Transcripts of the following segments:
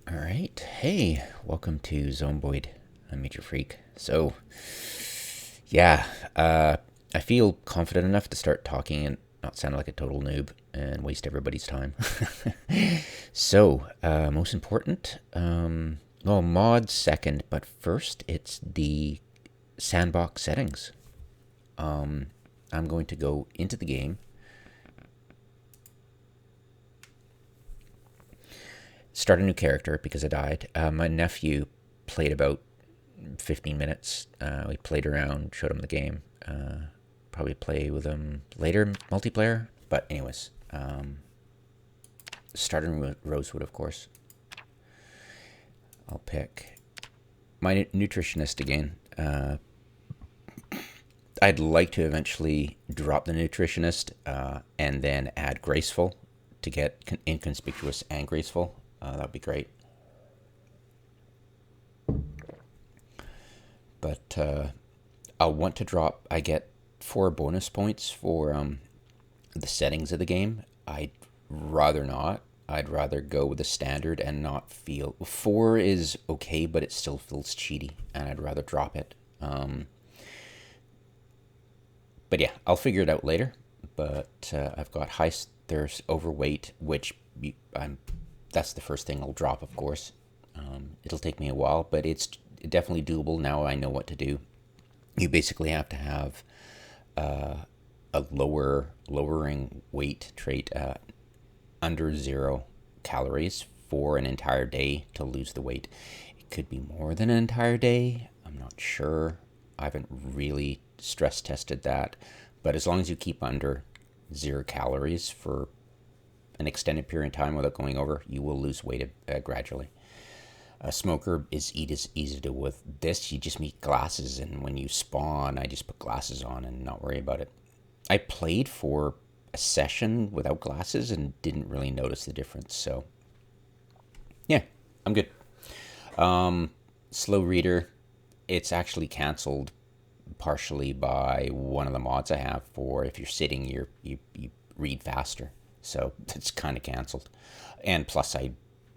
All right. Hey, welcome to Zomeboid. I'm Major Freak. So, yeah, I feel confident enough to start talking and not sound like a total noob and waste everybody's time. So, most important, well, mod second, but first it's the sandbox settings. I'm going to go into the game, start a new character because I died. My nephew played about 15 minutes. We played around, showed him the game. Probably play with him later, multiplayer. But, anyways, starting with Rosewood, of course. I'll pick my nutritionist again. I'd like to eventually drop the nutritionist and then add graceful to get inconspicuous and graceful. That would be great. But I'll want to drop. I get 4 bonus points for the settings of the game. I'd rather not. I'd rather go with the standard and not feel. 4 is okay, but it still feels cheaty, and I'd rather drop it. But yeah, I'll figure it out later. But I've got high thirst, overweight, which I'm. That's the first thing I'll drop, of course. It'll take me a while, but it's definitely doable now. I know what to do. You basically have to have a lowering weight trait under 0 calories for an entire day to lose the weight. It could be more than an entire day. I'm not sure. I haven't really stress tested that, but as long as you keep under 0 calories for an extended period of time without going over, you will lose weight gradually. A smoker is easy to do with this. You just need glasses, and when you spawn, I just put glasses on and not worry about it. I played for a session without glasses and didn't really notice the difference. So, yeah, I'm good. Slow reader, it's actually canceled partially by one of the mods I have for if you're sitting, you read faster. So it's kind of canceled. And plus, I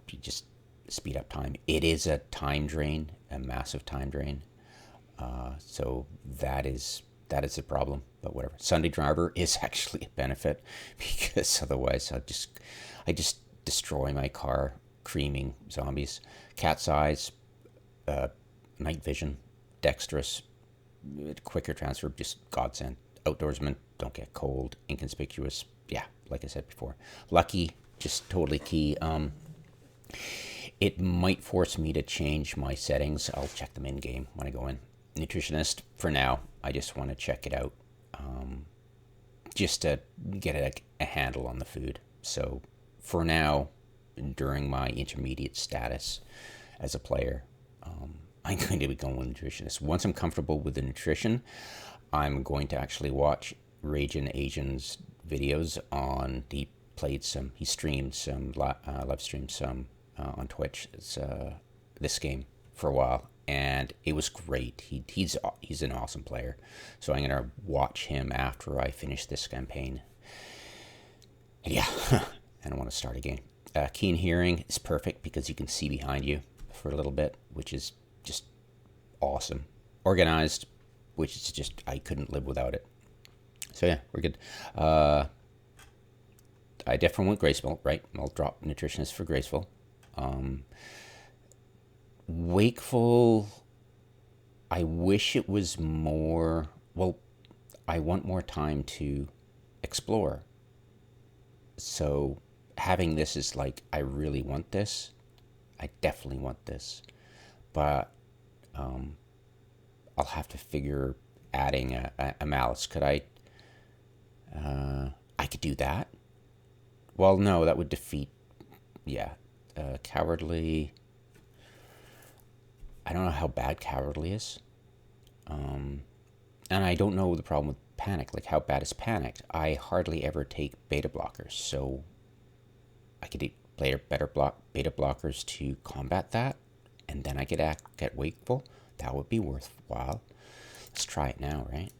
just speed up time. It is a time drain, a massive time drain. So that is a problem. But whatever. Sunday driver is actually a benefit because otherwise I just destroy my car creaming zombies. Cat's eyes, night vision, dexterous, quicker transfer, just godsend. Outdoorsman, don't get cold. Inconspicuous, yeah, like I said before. Lucky, just totally key. It might force me to change my settings. I'll check them in game when I go in. Nutritionist, for now, I just want to check it out, just to get a handle on the food. So for now, during my intermediate status as a player, I'm going to be going with nutritionist. Once I'm comfortable with the nutrition, I'm going to actually watch Raging Asian's videos on. He streamed some, live streamed some on Twitch. It's this game for a while, and it was great. He's an awesome player, so I'm gonna watch him after I finish this campaign. And yeah, I don't want to start again. Keen hearing is perfect because you can see behind you for a little bit, which is just awesome. Organized, which is just I couldn't live without it. So yeah, we're good. I definitely want graceful, right? I'll drop nutritionist for graceful. Wakeful, I wish it was more. Well, I want more time to explore. So having this is like, I really want this. I definitely want this. But I'll have to figure adding a malice. Could I? I could do that. Well, no, that would defeat. Yeah, cowardly. I don't know how bad cowardly is, and I don't know the problem with panic. Like, how bad is panicked? I hardly ever take beta blockers, so I could eat beta blockers to combat that, and then I could get wakeful. That would be worthwhile. Let's try it now, right?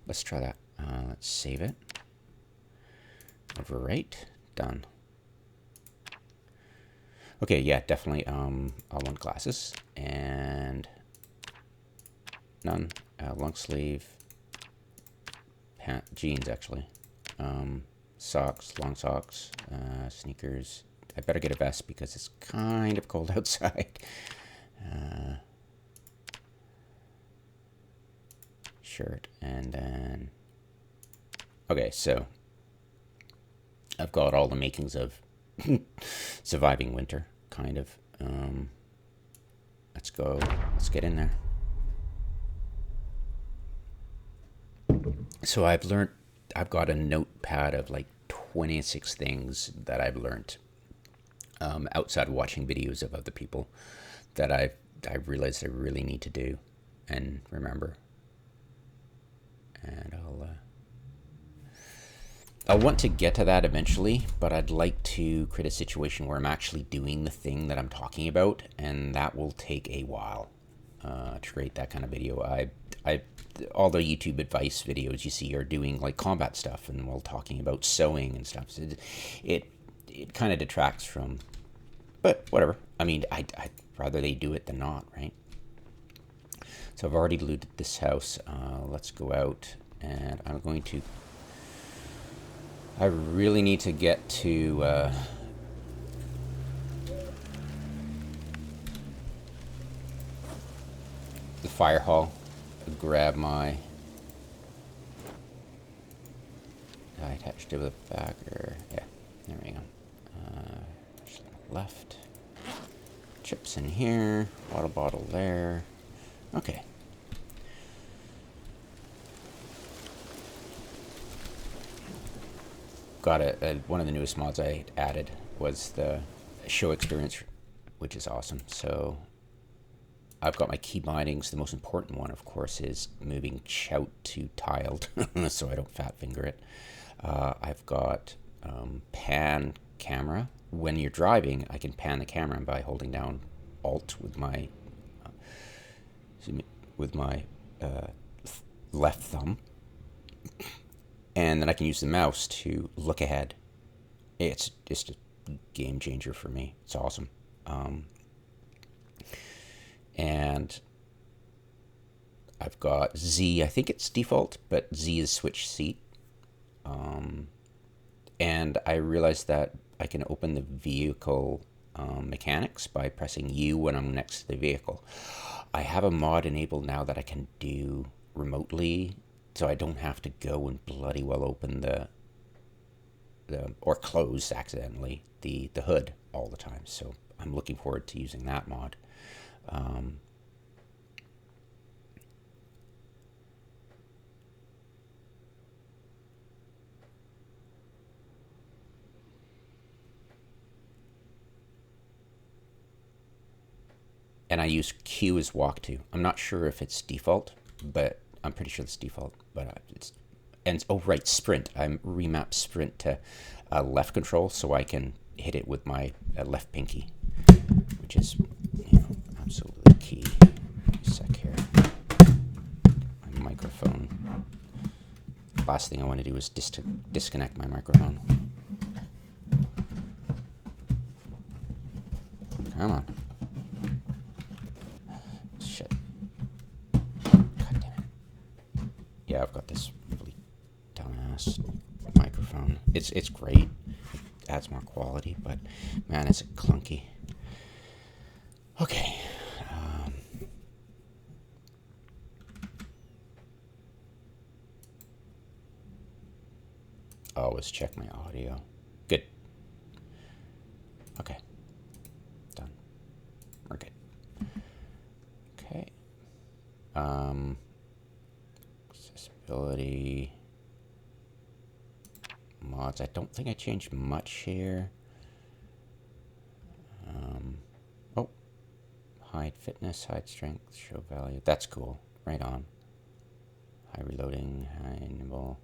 let's try that. Let's save it. Overwrite. Done. Okay, yeah, definitely. I'll want glasses and none. Long sleeve. Jeans, actually. Socks, long socks, sneakers. I better get a vest because it's kind of cold outside. Shirt, and then okay, so I've got all the makings of surviving winter, kind of. Let's go. Let's get in there. So I've got a notepad of like 26 things that I've learned outside of watching videos of other people that I realized I really need to do and remember. And I'll want to get to that eventually, but I'd like to create a situation where I'm actually doing the thing that I'm talking about, and that will take a while to create that kind of video. All the YouTube advice videos you see are doing like combat stuff and while talking about sewing and stuff. So it kind of detracts from, but whatever. I mean, I'd rather they do it than not, right? So I've already looted this house. Let's go out, and I'm going to. I really need to get to the fire hall. Grab my. I attached it with a bagger. Yeah, there we go. Left. Chips in here. Water bottle there. Okay. Got one of the newest mods I added was the show experience, which is awesome. So I've got my key bindings. The most important one, of course, is moving shout to tiled so I don't fat finger it. I've got pan camera. When you're driving, I can pan the camera by holding down Alt with my left thumb, and then I can use the mouse to look ahead. It's just a game changer for me. It's awesome. And I've got Z. I think it's default, but Z is switch seat. And I realized that I can open the vehicle mechanics by pressing U when I'm next to the vehicle. I have a mod enabled now that I can do remotely, so I don't have to go and bloody well open the or close accidentally the hood all the time. So I'm looking forward to using that mod. And I use Q as walk to. I'm not sure if it's default, but I'm pretty sure it's default. But it's, and oh right, sprint. I'm remap sprint to left control so I can hit it with my left pinky, which is absolutely key. A sec here. My microphone. Last thing I want to do is disconnect my microphone. Come on. Shit. God damn it. Yeah, I've got this really dumbass microphone. It's great. It adds more quality, but man, it's clunky. Okay. Always check my audio. Good. Okay. Done. We're good. Okay. Accessibility. Mods. I don't think I changed much here. Oh. Hide fitness, hide strength, show value. That's cool. Right on. High reloading, high nimble.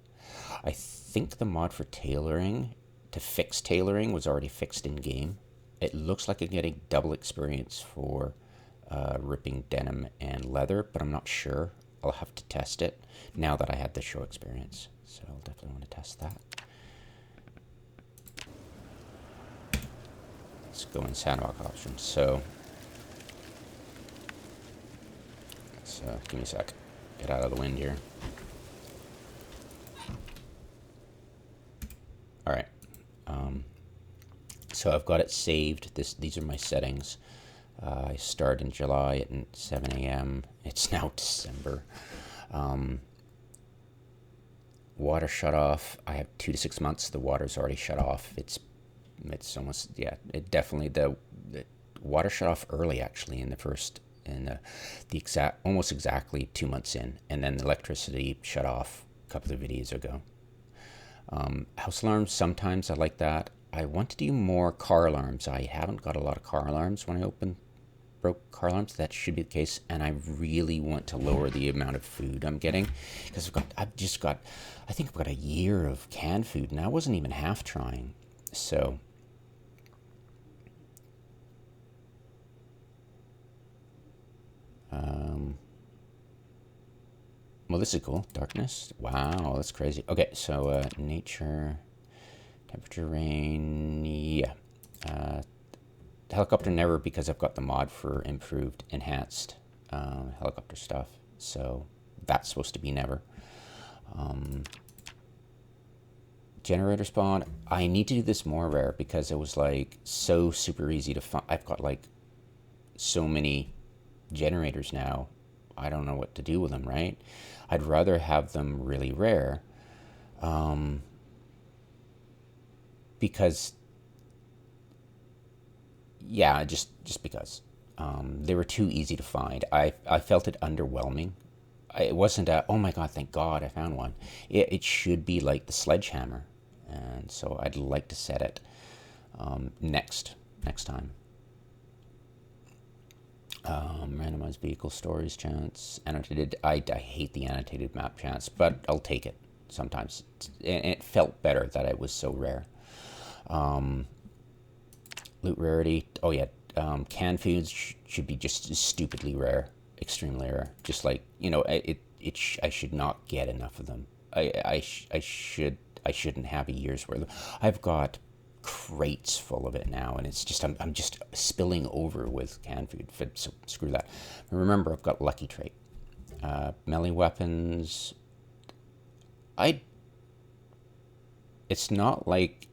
I think the mod for tailoring, to fix tailoring, was already fixed in game. It looks like I'm getting double experience for ripping denim and leather, but I'm not sure. I'll have to test it now that I had the show experience. So I'll definitely want to test that. Let's go in sandbox options. So let's give me a sec. Get out of the wind here. All right. So I've got it saved. These are my settings. I start in July at 7 a.m. It's now December. Water shut off. I have 2 to 6 months. The water's already shut off. It's almost, yeah, it definitely, the water shut off early, actually, in the exact, almost exactly 2 months in. And then the electricity shut off a couple of videos ago. House alarms, sometimes I like that. I want to do more car alarms. I haven't got a lot of car alarms when I broke car alarms. That should be the case. And I really want to lower the amount of food I'm getting, because I think I've got a year of canned food, and I wasn't even half trying. So well, this is cool. Darkness. Wow, that's crazy. Okay, so nature, temperature, rain. Yeah. Helicopter never, because I've got the mod for improved, enhanced helicopter stuff. So that's supposed to be never. Generator spawn. I need to do this more rare, because it was like so super easy to find. I've got like so many generators now. I don't know what to do with them, right? I'd rather have them really rare, because, yeah, just because they were too easy to find. I felt it underwhelming. It wasn't a, oh my god, thank god I found one. It should be like the sledgehammer, and so I'd like to set it next time. Randomized vehicle stories chance, annotated. I hate the annotated map chance, but I'll take it sometimes. It felt better that it was so rare. Loot rarity. Oh yeah, canned foods should be just stupidly rare, extremely rare. Just like, I should not get enough of them. I shouldn't have a year's worth. I've got crates full of it now, and it's just I'm just spilling over with canned food. So screw that. Remember, I've got lucky trait. Melee weapons. It's not like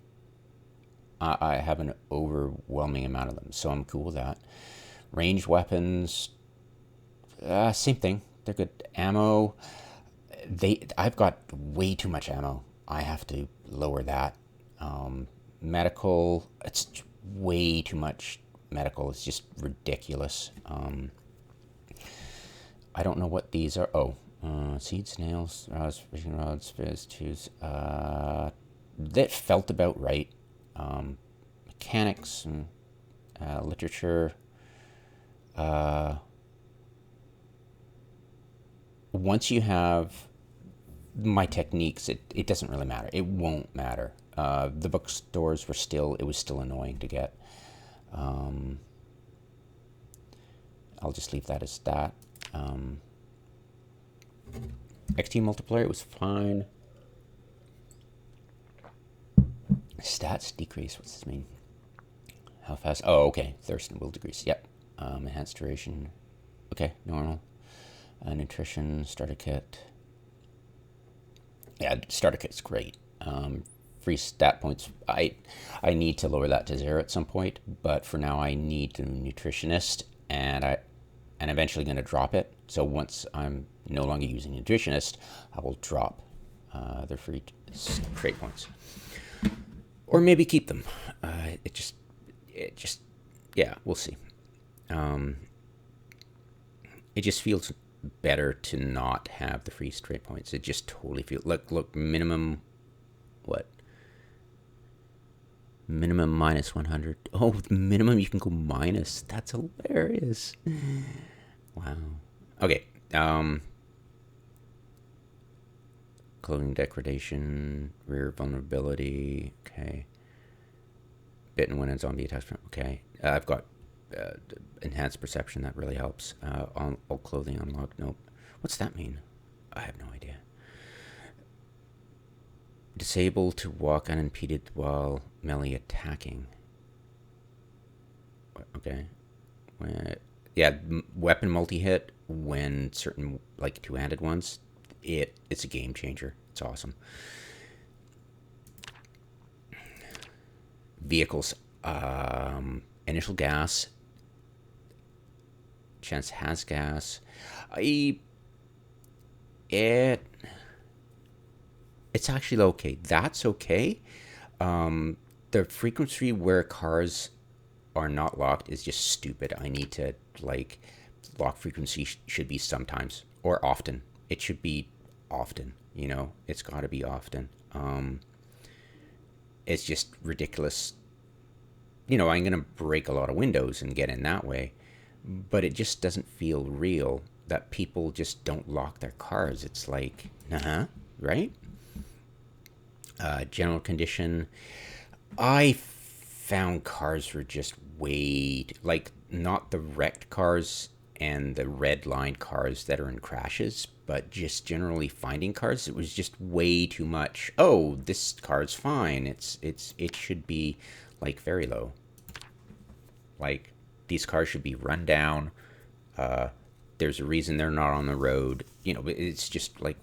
I have an overwhelming amount of them, so I'm cool with that. Ranged weapons, same thing. They're good. Ammo. I've got way too much ammo. I have to lower that. Medical, it's way too much medical. It's just ridiculous. I don't know what these are. Oh, seeds, snails, rods, fishing rods, fizz, tubes. That felt about right. Mechanics and literature. Once you have my techniques, it doesn't really matter. It won't matter. The bookstores it was still annoying to get. I'll just leave that as that. XT multiplier, it was fine. Stats decrease, what's this mean? How fast? Oh, okay, thirst and will decrease, yep. Enhanced duration, okay, normal. Nutrition, starter kit. Yeah, starter kit's great. Free stat points. I need to lower that to 0 at some point, but for now I need the Nutritionist, and I'm eventually going to drop it. So once I'm no longer using Nutritionist, I will drop the free trait points, or maybe keep them. It just, yeah, we'll see. It just feels better to not have the free trait points. It just totally feels look minimum. What? Minimum minus 100. Oh, minimum you can go minus. That's hilarious. Wow. Okay. Clothing degradation, rear vulnerability. Okay. Bitten when in zombie attachment. Okay. I've got enhanced perception. That really helps. All clothing unlocked. Nope. What's that mean? I have no idea. Disabled to walk unimpeded while melee attacking. Okay. Yeah, weapon multi-hit when certain, like, two-handed ones, it's a game changer. It's awesome. Vehicles. Initial gas. Chance has gas. It it's actually okay. That's okay. The frequency where cars are not locked is just stupid. I need to, like, lock frequency should be sometimes or often. It should be often. It's got to be often. It's just ridiculous. I'm gonna break a lot of windows and get in that way, but it just doesn't feel real that people just don't lock their cars. It's like, right? General condition. I found cars were just way, like, not the wrecked cars and the red line cars that are in crashes, but just generally finding cars. It was just way too much. Oh, this car's fine. It should be, like, very low. Like, these cars should be run down. There's a reason they're not on the road. It's just like,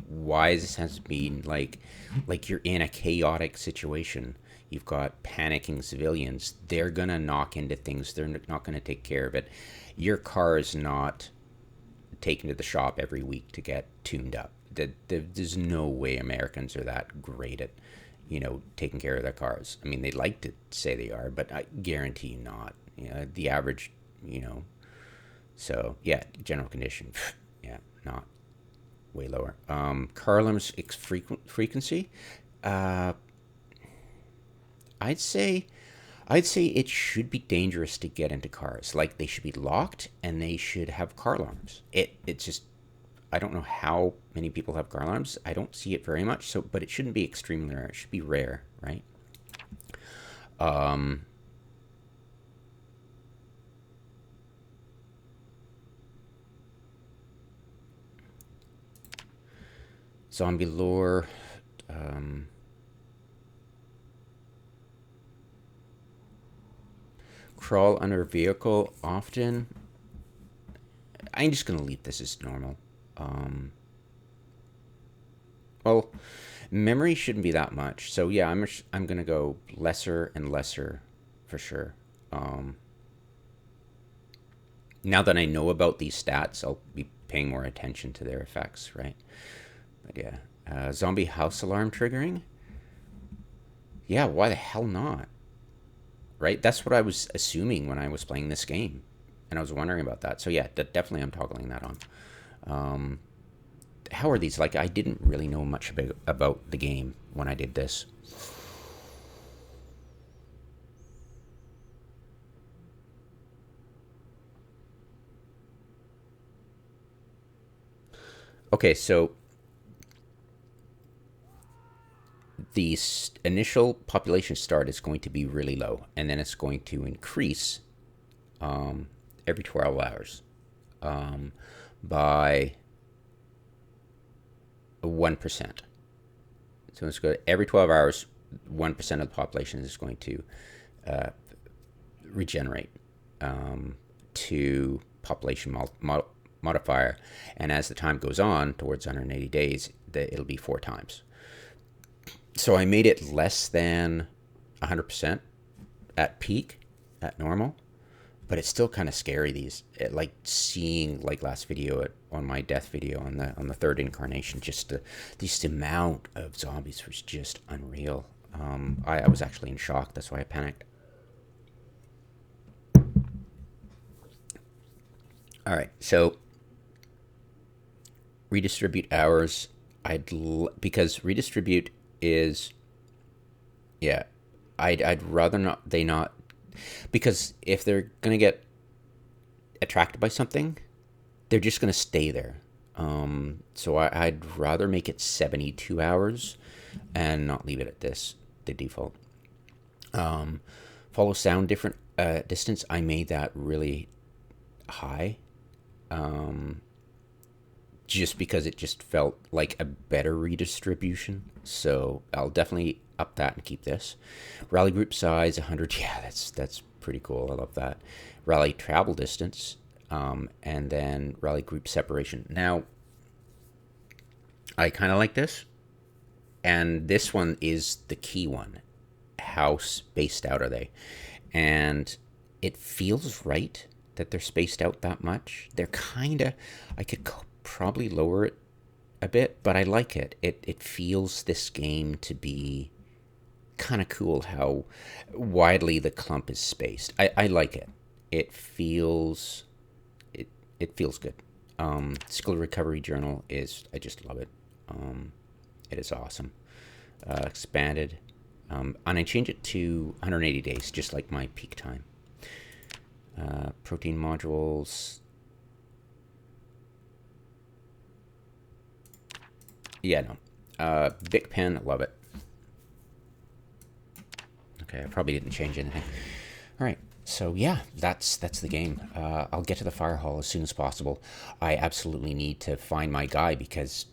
why does this have to be like you're in a chaotic situation? You've got panicking civilians. They're gonna knock into things. They're not gonna take care of it. Your car is not taken to the shop every week to get tuned up. There's no way Americans are that great at, taking care of their cars. I mean, they like to say they are, but I guarantee you not. The average, So yeah, general condition, yeah, not way lower. Car alarms frequency. Uh, I'd say it should be dangerous to get into cars. Like, they should be locked and they should have car alarms. It's just, I don't know how many people have car alarms. I don't see it very much. So, but it shouldn't be extremely rare. It should be rare, right? Zombie lore. Crawl under a vehicle often. I'm just gonna leave this as normal. Well, memory shouldn't be that much. So yeah, I'm gonna go lesser and lesser for sure. Now that I know about these stats, I'll be paying more attention to their effects, right? But yeah, zombie house alarm triggering. Yeah, why the hell not? Right? That's what I was assuming when I was playing this game, and I was wondering about that. So yeah, definitely I'm toggling that on. How are these? Like, I didn't really know much about the game when I did this. Okay, so the initial population start is going to be really low, and then it's going to increase every 12 hours by 1%. So let's go every 12 hours, 1% of the population is going to regenerate to population modifier. And as the time goes on, towards 180 days, it'll be 4 times. So I made it less than 100% at peak, at normal, but it's still kind of scary. Like seeing, like, last video on my death video on the third incarnation, just this amount of zombies was just unreal. I was actually in shock. That's why I panicked. All right, so redistribute hours. Because redistribute is, yeah, I'd rather not they not, because if they're gonna get attracted by something, they're just gonna stay there. So I'd rather make it 72 hours and not leave it at the default. Follow sound different distance. I made that really high. just because it just felt like a better redistribution. So I'll definitely up that and keep this. Rally group size 100. Yeah, that's pretty cool. I love that. Rally travel distance, and then rally group separation. Now, I kind of like this, and this one is the key one. How spaced out are they? And it feels right that they're spaced out that much. They're kind of, I could probably lower it a bit, but I like it. It feels this game to be kind of cool how widely the clump is spaced. I like it. It feels it feels good. Skill recovery journal is, I just love it. It is awesome. Expanded. And I change it to 180 days, just like my peak time. Protein modules. Yeah, no. Bic pen, love it. Okay, I probably didn't change anything. All right, so yeah, that's the game. I'll get to the fire hall as soon as possible. I absolutely need to find my guy because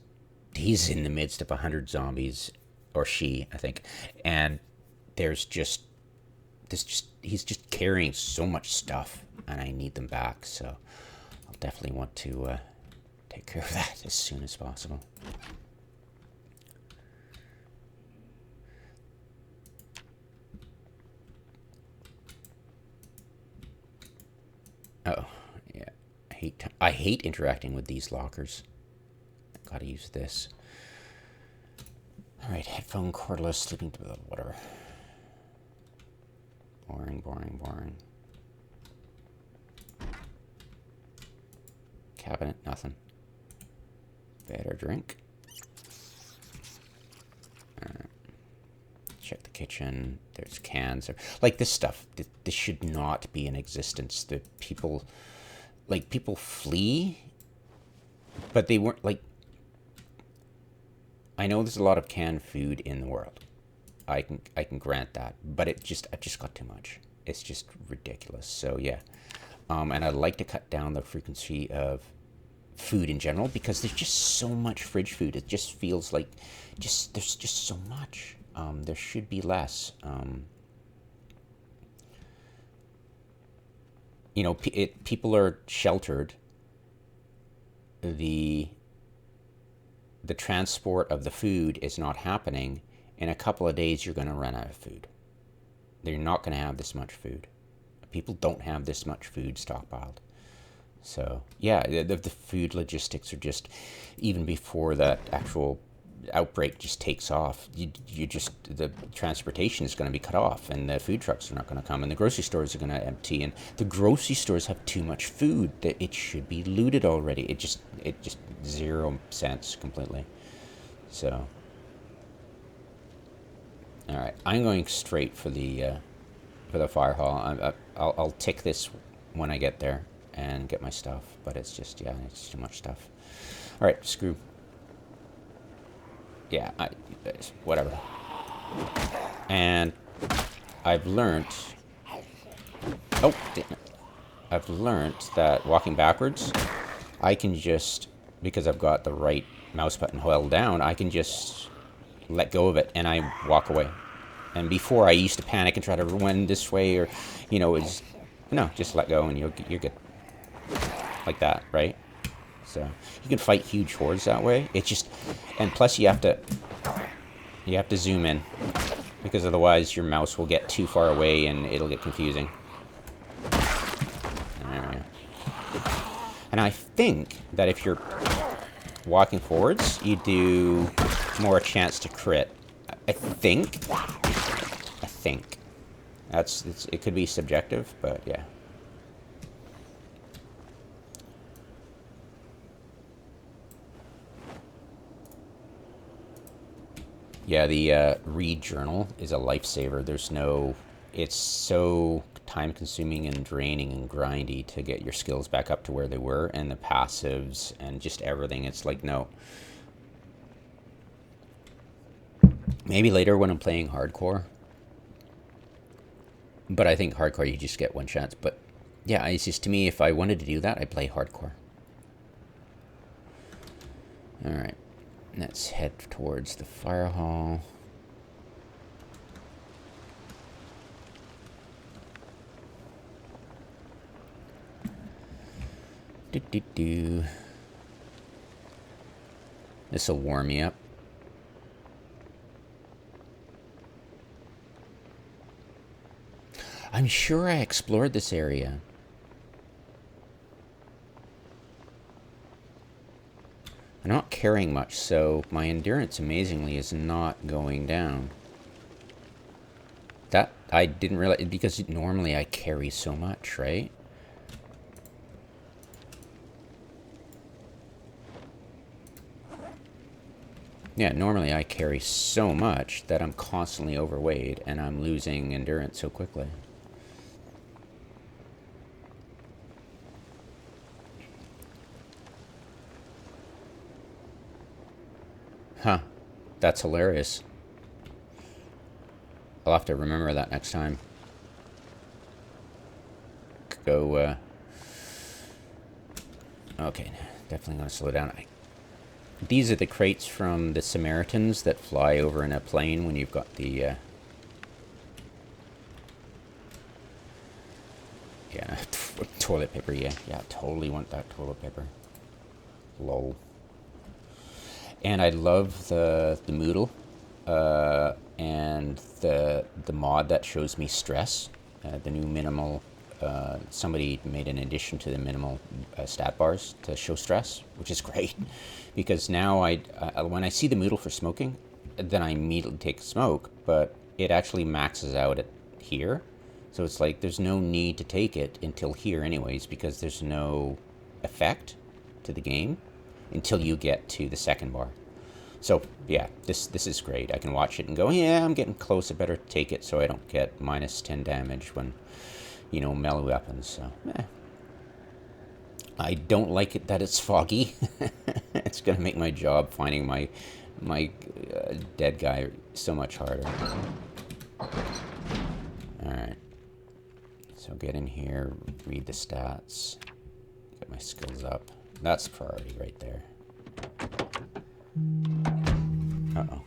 he's in the midst of 100 zombies, or she, I think, and he's just carrying so much stuff, and I need them back. So I'll definitely want to take care of that as soon as possible. Oh, yeah. I hate interacting with these lockers. Gotta use this. Alright, headphone, cordless, sleeping, whatever. Boring, boring, boring. Cabinet, nothing. Better drink. Check the kitchen. There's cans. Like this stuff. This should not be in existence. The people flee, but they weren't like. I know there's a lot of canned food in the world. I can grant that, but I've just got too much. It's just ridiculous. So yeah, and I'd like to cut down the frequency of food in general because there's just so much fridge food. It just feels like there's just so much. There should be less. People are sheltered. The transport of the food is not happening. In a couple of days, you're going to run out of food. They're not going to have this much food. People don't have this much food stockpiled. So, yeah, the food logistics are just, even before that actual outbreak just takes off, the transportation is going to be cut off, and the food trucks are not going to come, and the grocery stores are going to empty, and the grocery stores have too much food that it should be looted already. It just 0 sense completely. So, all right, I'm going straight for the fire hall. I'll tick this when I get there and get my stuff, but it's just, yeah, it's too much stuff. All right, screw. Yeah, whatever. And I've learned. Oh, damn it. I've learned that walking backwards, I can just, because I've got the right mouse button held down, I can just let go of it and I walk away. And before I used to panic and try to run this way, or, just let go and you're good. Like that, right? So you can fight huge hordes that way. It's just, and plus you have to zoom in, because otherwise your mouse will get too far away and it'll get confusing. There we go. And I think that if you're walking forwards, you do more chance to crit. I think. It could be subjective, but yeah. Yeah, the read journal is a lifesaver. It's so time consuming and draining and grindy to get your skills back up to where they were, and the passives and just everything. It's like, no. Maybe later when I'm playing hardcore. But I think hardcore, you just get one chance. But, yeah, it's just, to me, if I wanted to do that, I'd play hardcore. All right, let's head towards the fire hall. This will warm me up. I'm sure I explored this area. I'm not carrying much, so my endurance amazingly is not going down. That I didn't realize, because normally I carry so much, right? Yeah, normally I carry so much that I'm constantly overweight and I'm losing endurance so quickly. Huh. That's hilarious. I'll have to remember that next time. Go, okay, definitely gonna slow down. These are the crates from the Samaritans that fly over in a plane when you've got the, yeah, toilet paper, yeah, totally want that toilet paper. Lol. And I love the Moodle, and the mod that shows me stress, the new minimal. Somebody made an addition to the minimal stat bars to show stress, which is great, because now when I see the Moodle for smoking, then I immediately take a smoke, but it actually maxes out at here, so it's like there's no need to take it until here anyways, because there's no effect to the game until you get to the second bar. So yeah, this is great. I can watch it and go, yeah, I'm getting close. I better take it so I don't get minus 10 damage when, melee weapons. So I don't like it that it's foggy. It's gonna make my job finding my dead guy so much harder. All right. So get in here, read the stats, get my skills up. That's priority right there. Uh-oh.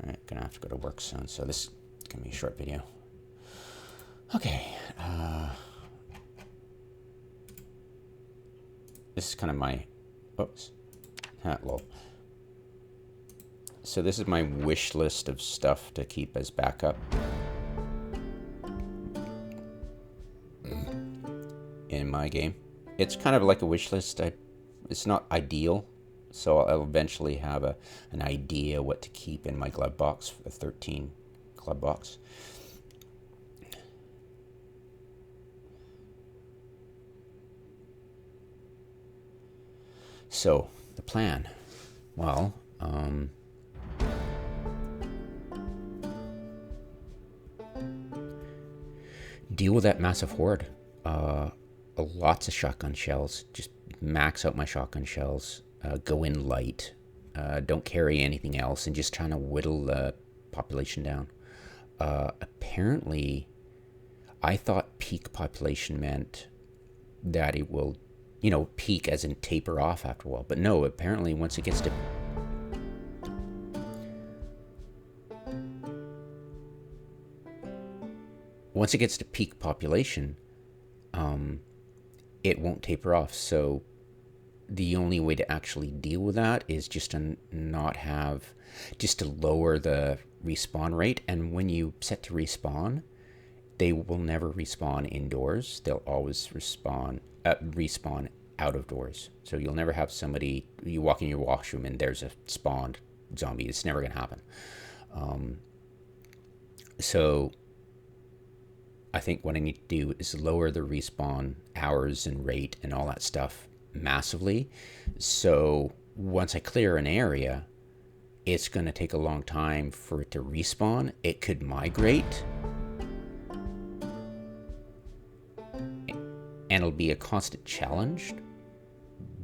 Alright, gonna have to go to work soon, so this is gonna be a short video. Okay, this is kind of my, oops, lol. So this is my wish list of stuff to keep as backup in my game. It's kind of like a wish list. It's not ideal, so I'll eventually have an idea what to keep in my glove box, a 13 glove box. So the plan, well, deal with that massive horde. Lots of shotgun shells. Just max out my shotgun shells. Go in light. Don't carry anything else, and just trying to whittle the population down. Apparently, I thought peak population meant that it will, peak as in taper off after a while. But no, apparently once it gets to peak population, it won't taper off. So the only way to actually deal with that is just to lower the respawn rate. And when you set to respawn, they will never respawn indoors. They'll always respawn out of doors. So you'll never have somebody, you walk in your washroom and there's a spawned zombie. It's never going to happen. So I think what I need to do is lower the respawn hours and rate and all that stuff massively. So once I clear an area, it's going to take a long time for it to respawn. It could migrate, and it'll be a constant challenge,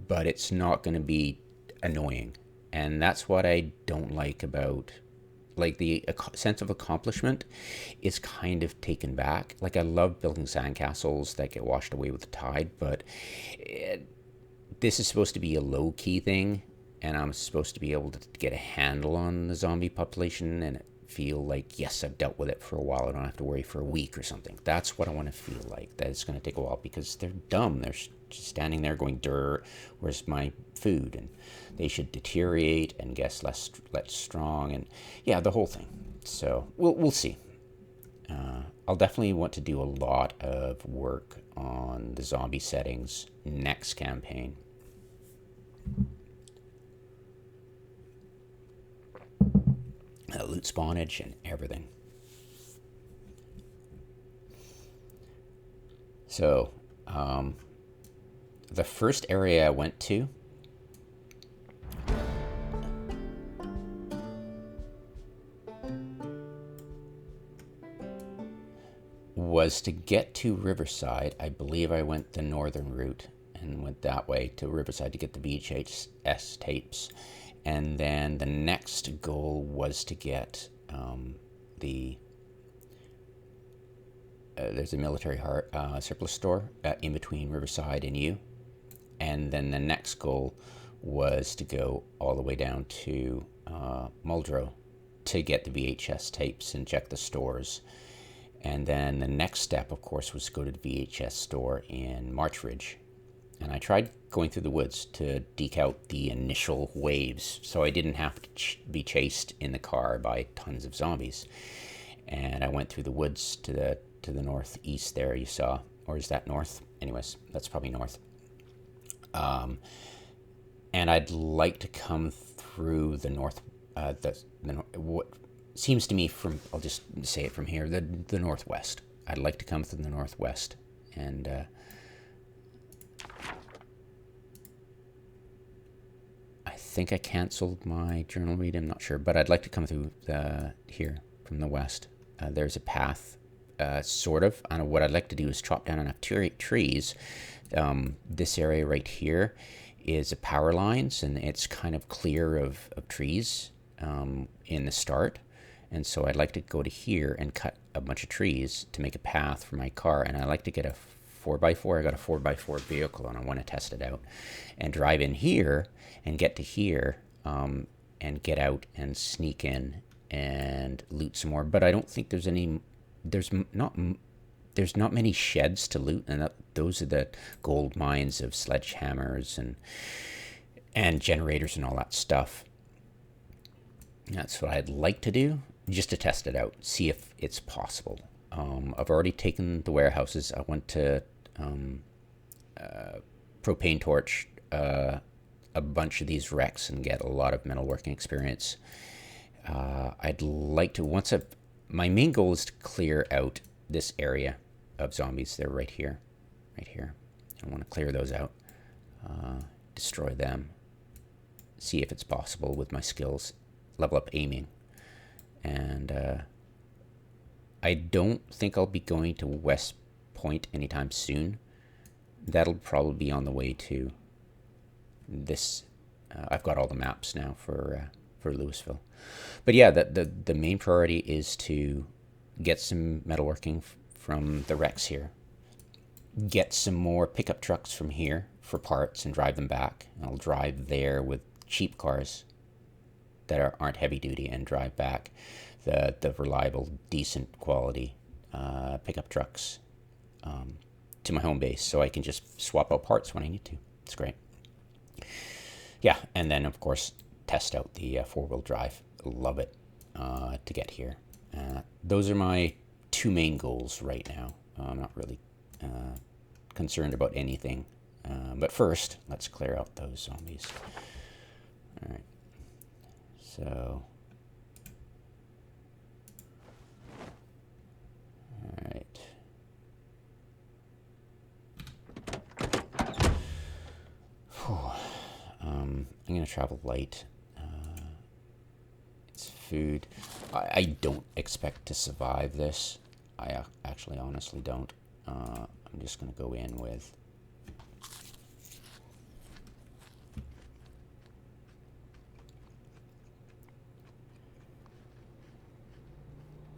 but it's not going to be annoying. And that's what I don't like about Like the sense of accomplishment is kind of taken back. Like I love building sandcastles that get washed away with the tide, but this is supposed to be a low key thing, and I'm supposed to be able to get a handle on the zombie population and feel like, yes, I've dealt with it for a while. I don't have to worry for a week or something. That's what I want to feel like. That it's going to take a while because they're dumb. They're just standing there going, "Durr, where's my food?" And they should deteriorate and get less strong, and yeah, the whole thing. So we'll see. I'll definitely want to do a lot of work on the zombie settings next campaign. Loot spawnage and everything. So, the first area I went to was to get to Riverside. I believe I went the northern route and went that way to Riverside to get the VHS tapes. And then the next goal was to get there's a military surplus store in between Riverside and you. And then the next goal was to go all the way down to Muldrow to get the VHS tapes and check the stores. And then the next step, of course, was to go to the VHS store in Marchridge. And I tried going through the woods to deke out the initial waves so I didn't have to be chased in the car by tons of zombies. And I went through the woods to the northeast there, you saw. Or is that north? Anyways, that's probably north. And I'd like to come through the north, what seems to me from, I'll just say it from here, the northwest. I'd like to come through the northwest. And I think I canceled my journal read, I'm not sure, but I'd like to come through here from the west. There's a path, sort of. I know what I'd like to do is chop down enough trees. This area right here is a power lines, and it's kind of clear of trees in the start. And so I'd like to go to here and cut a bunch of trees to make a path for my car. And I like to get a 4x4. I got a 4x4 vehicle and I want to test it out and drive in here and get to here and get out and sneak in and loot some more. But I don't think there's not many sheds to loot, and those are the gold mines of sledgehammers and generators and all that stuff. That's what I'd like to do, just to test it out, see if it's possible. I've already taken the warehouses. I went to propane torch a bunch of these wrecks and get a lot of metalworking experience. I'd like to, my main goal is to clear out this area of zombies. They're right here. I want to clear those out, destroy them, see if it's possible with my skills, level up aiming. And I don't think I'll be going to West Point anytime soon. That'll probably be on the way to this. I've got all the maps now for Louisville. But yeah, the main priority is to get some metalworking from the wrecks here. Get some more pickup trucks from here for parts and drive them back. I'll drive there with cheap cars that aren't heavy duty and drive back the reliable, decent quality pickup trucks to my home base so I can just swap out parts when I need to. It's great. Yeah, and then of course test out the four-wheel drive. Love it to get here. Those are my two main goals right now. I'm not really concerned about anything. But first, let's clear out those zombies. All right. So, all right. I'm going to travel light. It's food. I don't expect to survive this. I actually honestly don't. I'm just going to go in with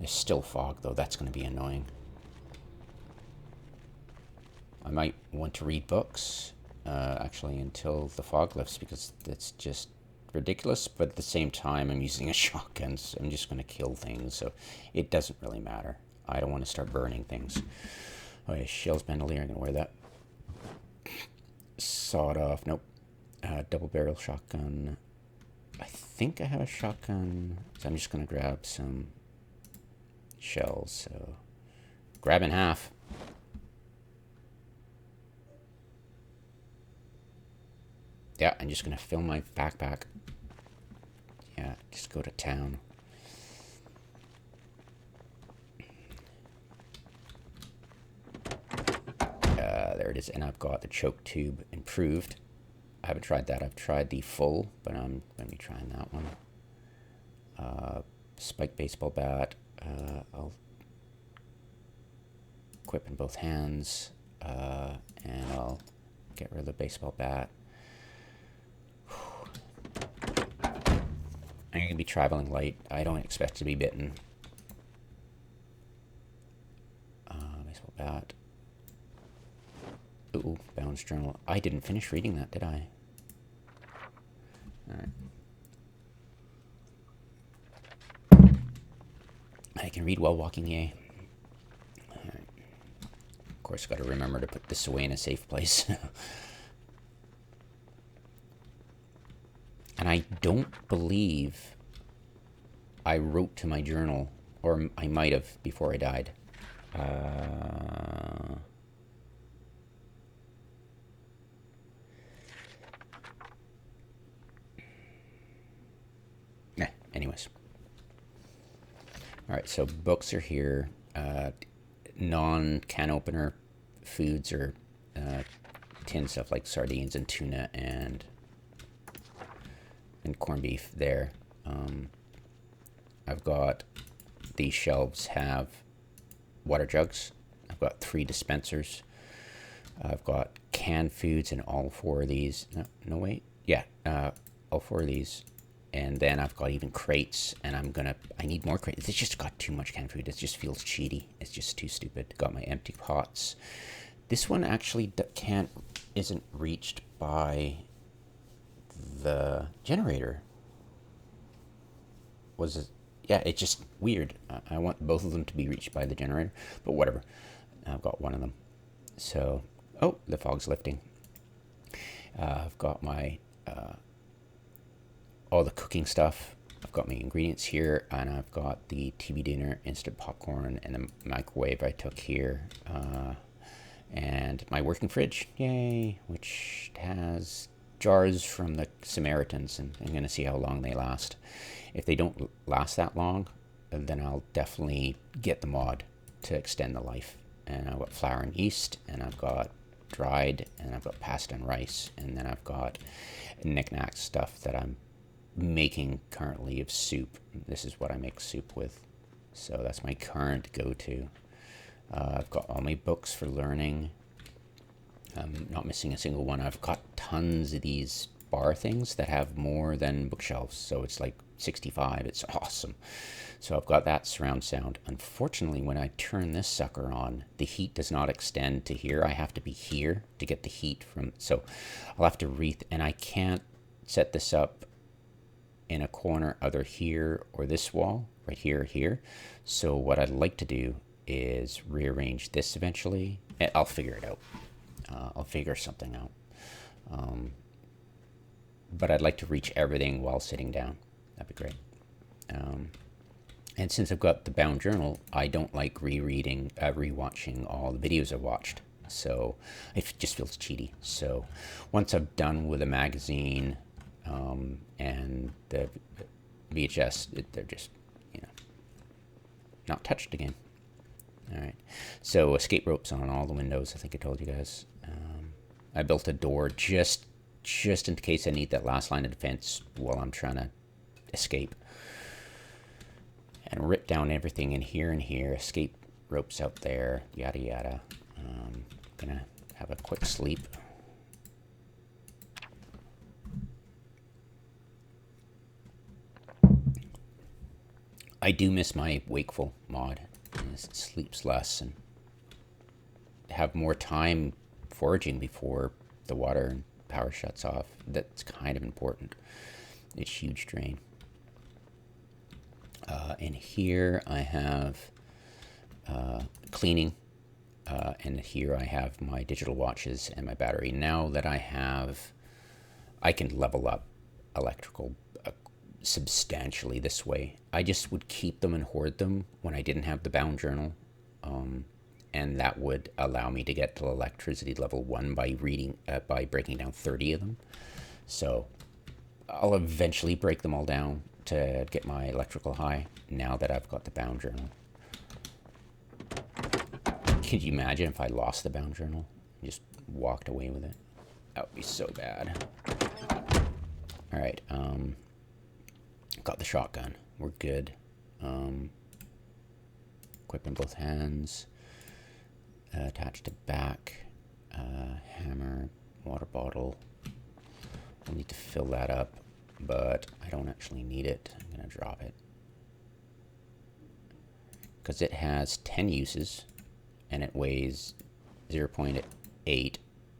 There's still fog, though. That's going to be annoying. I might want to read books, actually, until the fog lifts, because that's just ridiculous. But at the same time, I'm using a shotgun, so I'm just going to kill things, so it doesn't really matter. I don't want to start burning things. Oh yeah, Shell's bandolier, I'm going to wear that. Sawed off, nope. Double barrel shotgun. I think I have a shotgun, so I'm just going to grab some shells. So grab in half. Yeah, I'm just going to fill my backpack. Yeah, just go to town. There it is, and I've got the choke tube improved. I haven't tried that. I've tried the full, but I'm going to be trying that one. Spike baseball bat. I'll equip in both hands, and I'll get rid of the baseball bat. I'm going to be traveling light. I don't expect to be bitten. Baseball bat. Ooh, Bounds Journal. I didn't finish reading that, did I? Alright. I can read while walking, yay. Alright. Of course, got to remember to put this away in a safe place. And I don't believe I wrote to my journal, or I might have before I died. Anyways. Alright, so books are here. Non-can opener foods or tin stuff like sardines and tuna and corned beef there. I've got these shelves have water jugs. I've got 3 dispensers. I've got canned foods in all 4 of these. No wait. Yeah, all 4 of these. And then I've got even crates, and I need more crates. It's just got too much canned food. It just feels cheaty. It's just too stupid. Got my empty pots. This one actually isn't reached by the generator. Was it? Yeah, it's just weird. I want both of them to be reached by the generator, but whatever. I've got one of them. So, oh, the fog's lifting. I've got my all the cooking stuff. I've got my ingredients here, and I've got the TV dinner, instant popcorn, and the microwave I took here, and my working fridge, yay, which has jars from the Samaritans, and I'm going to see how long they last. If they don't last that long, then I'll definitely get the mod to extend the life. And I've got flour and yeast, and I've got dried, and I've got pasta and rice, and then I've got knick-knack stuff that I'm making currently of soup. This is what I make soup with, so that's my current go-to. I've got all my books for learning. I'm not missing a single one. I've got tons of these bar things that have more than bookshelves, so it's like 65. It's awesome. So I've got that surround sound. Unfortunately, when I turn this sucker on, the heat does not extend to here. I have to be here to get the heat from, so I'll have to and I can't set this up in a corner either here or this wall, right here or here. So what I'd like to do is rearrange this eventually. I'll figure it out. I'll figure something out. But I'd like to reach everything while sitting down. That'd be great. And since I've got the bound journal, I don't like rewatching all the videos I've watched. So it just feels cheaty. So once I'm done with the magazine, and the VHS, they're just, not touched again. All right. So escape ropes on all the windows. I think I told you guys. I built a door just in case I need that last line of defense while I'm trying to escape. And rip down everything in here and here. Escape ropes out there. Yada yada. Gonna have a quick sleep. I do miss my wakeful mod. It sleeps less and have more time foraging before the water and power shuts off. That's kind of important. It's huge drain. And here I have cleaning, and here I have my digital watches and my battery. Now that I can level up electrical substantially this way. I just would keep them and hoard them when I didn't have the bound journal. And that would allow me to get to electricity level 1 by breaking down 30 of them. So I'll eventually break them all down to get my electrical high now that I've got the bound journal. Could you imagine if I lost the bound journal and just walked away with it? That would be so bad. All right, got the shotgun. We're good. Equip in both hands. Attached to back. Hammer, water bottle. I'll need to fill that up, but I don't actually need it. I'm gonna drop it because it has 10 uses and it weighs 0.8,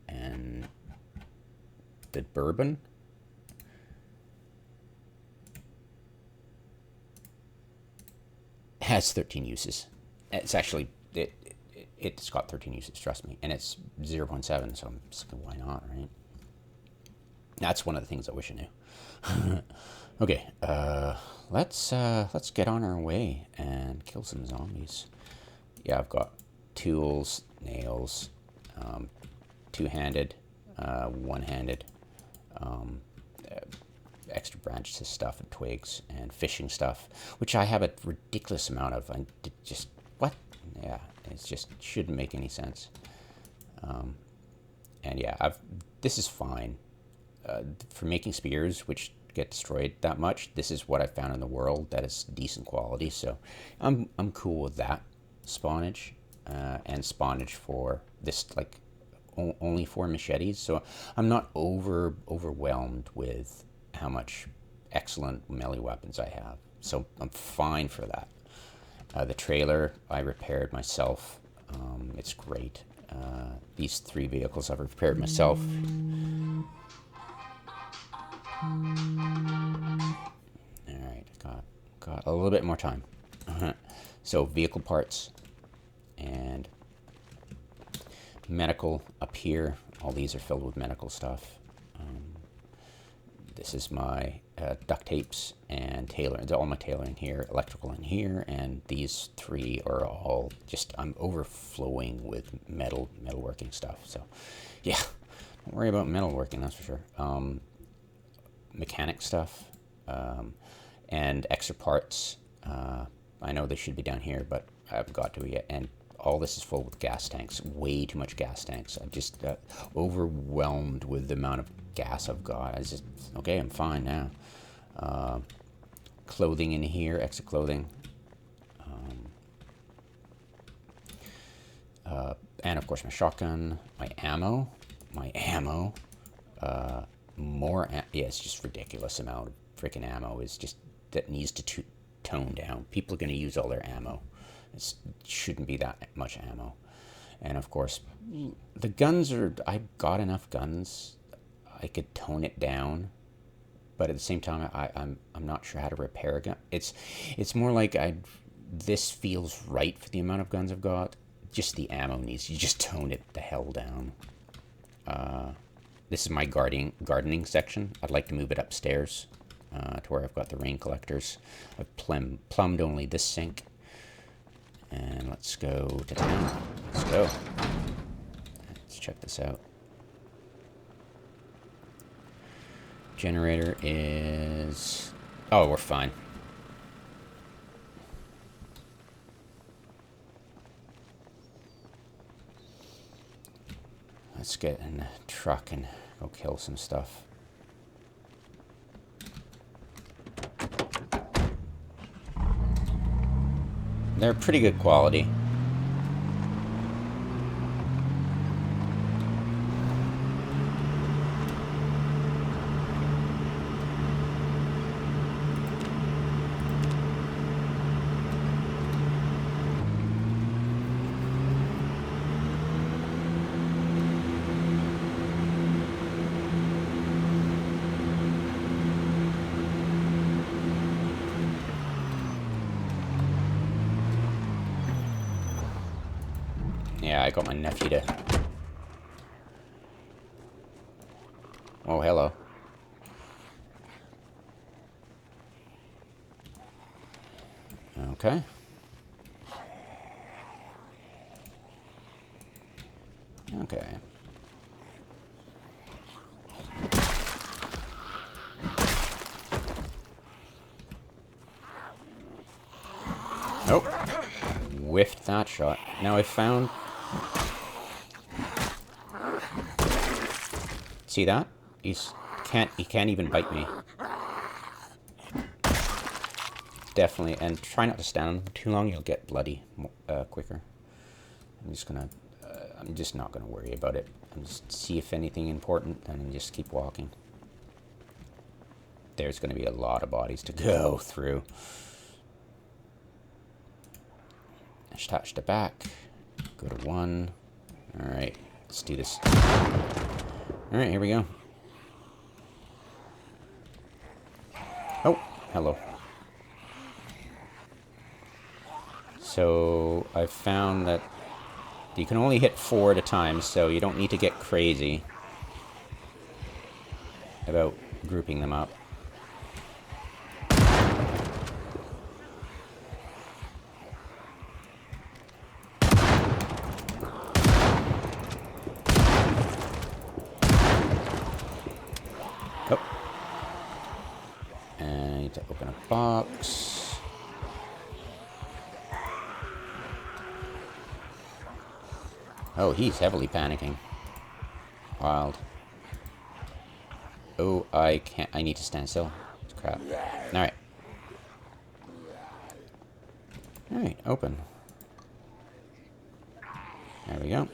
and the bourbon has 13 uses. It's actually it's got 13 uses, trust me, and it's 0.7, so I'm just, why not, right? That's one of the things I wish I knew. Okay, let's get on our way and kill some zombies. Yeah, I've got tools, nails, two-handed, one-handed, extra branches stuff and twigs and fishing stuff, which I have a ridiculous amount of. I just, what? Yeah, it just shouldn't make any sense. And yeah, this is fine. For making spears, which get destroyed that much, this is what I found in the world that is decent quality. So I'm cool with that spawnage, and spawnage for this, like only for machetes. So I'm not overwhelmed with how much excellent melee weapons I have. So I'm fine for that. The trailer I repaired myself. It's great. These 3 vehicles I've repaired myself. Alright, got a little bit more time. So vehicle parts and medical up here. All these are filled with medical stuff. This is my duct tapes and tailoring. All my tailoring here, electrical in here, and these 3 are all just, I'm overflowing with metalworking stuff. So yeah, don't worry about metalworking, that's for sure. Mechanic stuff, and extra parts. I know they should be down here, but I haven't got to it yet. And all this is full with gas tanks, way too much gas tanks. I'm just overwhelmed with the amount of gas I've got. I just, okay, I'm fine now. Clothing in here, extra clothing. And of course my shotgun, my ammo. Yeah, it's just ridiculous amount of freaking ammo. Is just, that needs to tone down. People are going to use all their ammo. It shouldn't be that much ammo. And of course, the guns are, I've got enough guns. I could tone it down, but at the same time, I'm not sure how to repair a gun. It's more like this feels right for the amount of guns I've got. Just the ammo needs, you just tone it the hell down. This is my gardening section. I'd like to move it upstairs to where I've got the rain collectors. I've plumbed only this sink. And let's go to town. Let's go. Let's check this out. Generator is... Oh, we're fine. Let's get in the truck and go kill some stuff. They're pretty good quality. Yeah, I got my nephew to... Oh, hello. Okay. Okay. Nope. Whiffed that shot. Now I found... See that? He can't even bite me. Definitely, and try not to stand too long. You'll get bloody quicker. I'm just not gonna worry about it. I'm just see if anything important, and then just keep walking. There's gonna be a lot of bodies to go through. Attach the back. Go to 1. All right, let's do this. All right, here we go. Oh, hello. So I've found that you can only hit 4 at a time, so you don't need to get crazy about grouping them up. Oh. And I need to open a box. Oh, he's heavily panicking. Wild. Oh, I can't. I need to stand still. Crap. Alright. Alright, open. There we go.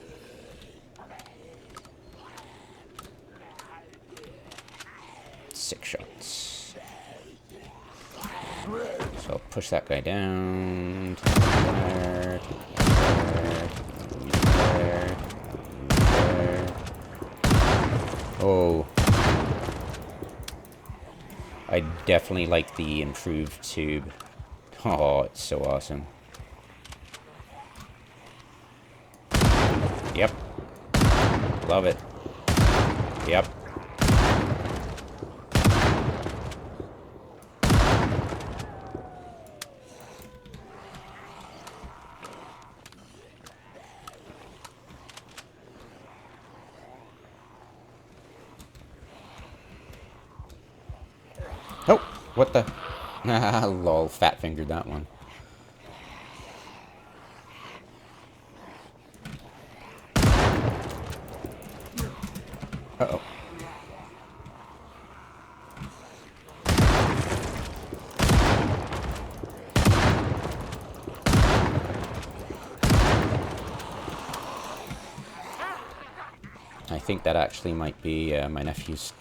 Six shots. So I'll push that guy down. There. There. Oh. I definitely like the improved tube. Oh, it's so awesome. Yep. Love it. Yep. Oh, what the? Lol, fat fingered that one. Uh-oh. I think that actually might be my nephew's.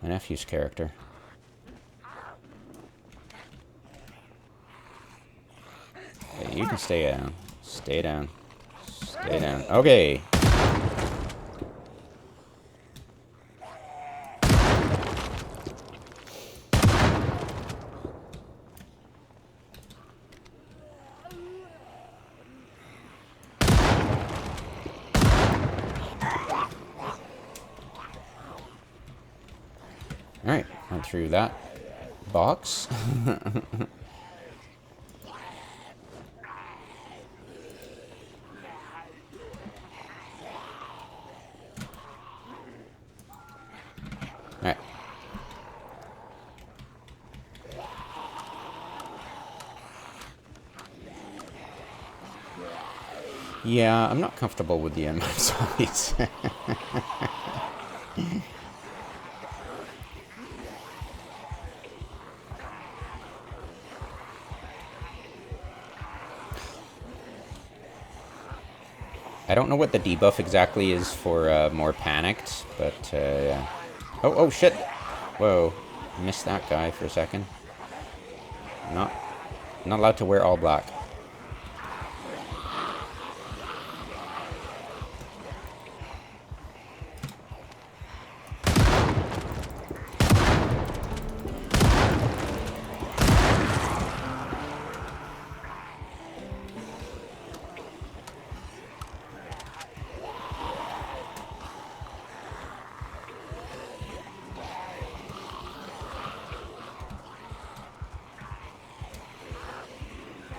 My nephew's character. Hey, you can stay down. Stay down. Stay down. Okay. Alright, went through that box. Alright. Yeah, I'm not comfortable with the amount of zombies. I don't know what the debuff exactly is for more panicked, but yeah. Oh shit! Whoa, missed that guy for a second. Not allowed to wear all black.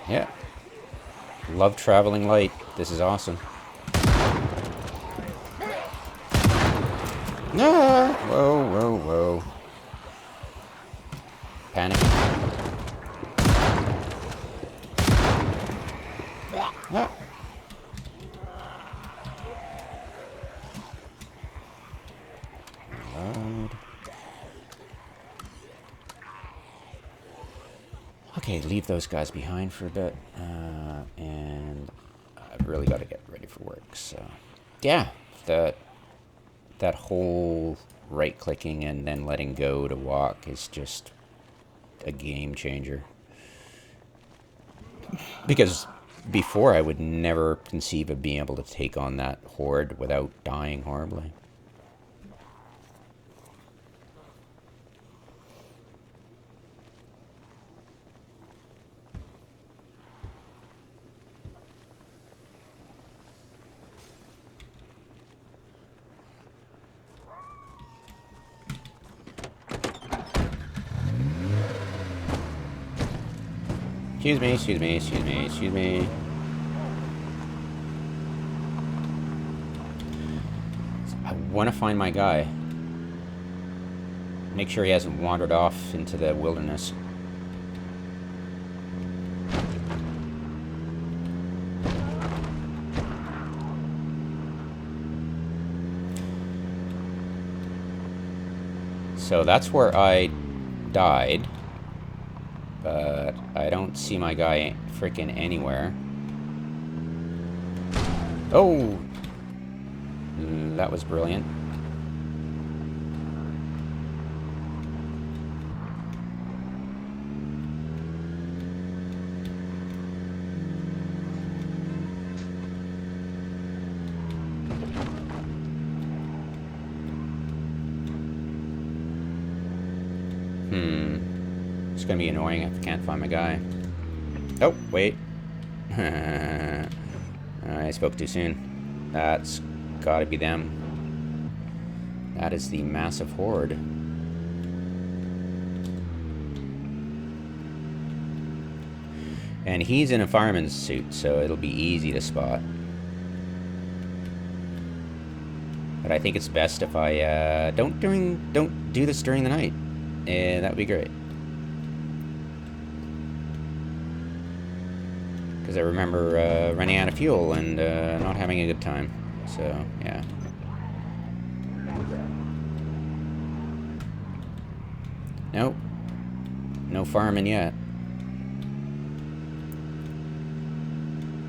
Yeah. Love traveling light. This is awesome. Ah! Whoa, whoa, whoa. Panic. Ah. Load. Okay, leave those guys behind for a bit. And I've really got to get ready for work. So, yeah, that whole right-clicking and then letting go to walk is just a game changer. Because before I would never conceive of being able to take on that horde without dying horribly. Excuse me, excuse me, excuse me, excuse me. I want to find my guy. Make sure he hasn't wandered off into the wilderness. So that's where I died. But I don't see my guy freaking anywhere. Oh! That was brilliant. It's gonna be annoying if I can't find my guy. Oh, wait. I spoke too soon. That's gotta be them. That is the massive horde. And he's in a fireman's suit, so it'll be easy to spot. But I think it's best if I don't do this during the night. That would be great. Because I remember running out of fuel and not having a good time. So, yeah. Nope. No farming yet.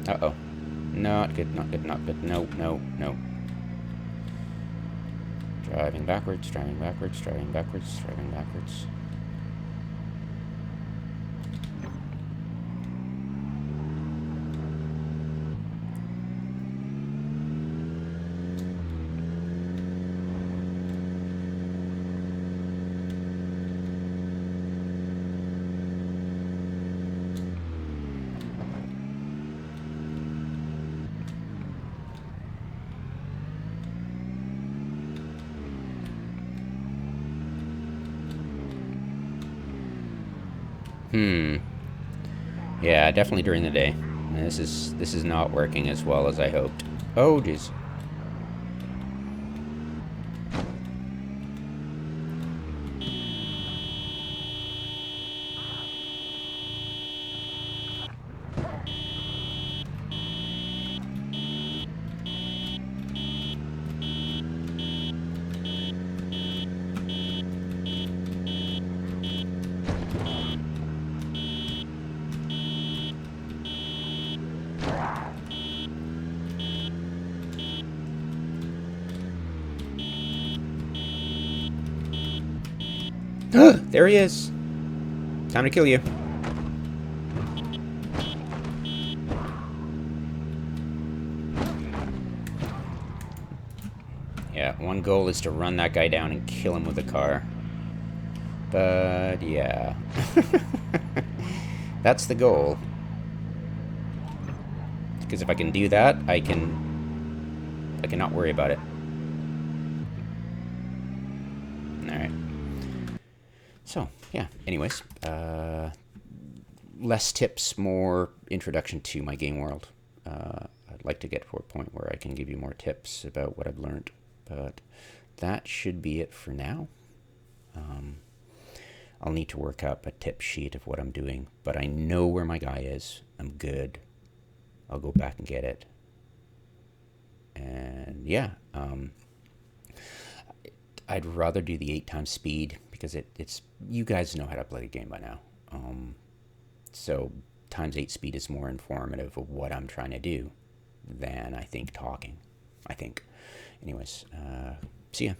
Uh-oh. Not good, not good, not good. No, no, no. Driving backwards, driving backwards, driving backwards, driving backwards. Yeah, definitely during the day. This is not working as well as I hoped. Oh, jeez. There he is. Time to kill you. Yeah, one goal is to run that guy down and kill him with a car. But, yeah. That's the goal. Because if I can do that, I can not worry about it. Alright. So, yeah, anyways, less tips, more introduction to my game world. I'd like to get to a point where I can give you more tips about what I've learned, but that should be it for now. I'll need to work up a tip sheet of what I'm doing, but I know where my guy is. I'm good. I'll go back and get it. And yeah, I'd rather do the 8 times speed because it's you guys know how to play the game by now. So times 8 speed is more informative of what I'm trying to do than I think talking. I think. Anyways, see ya.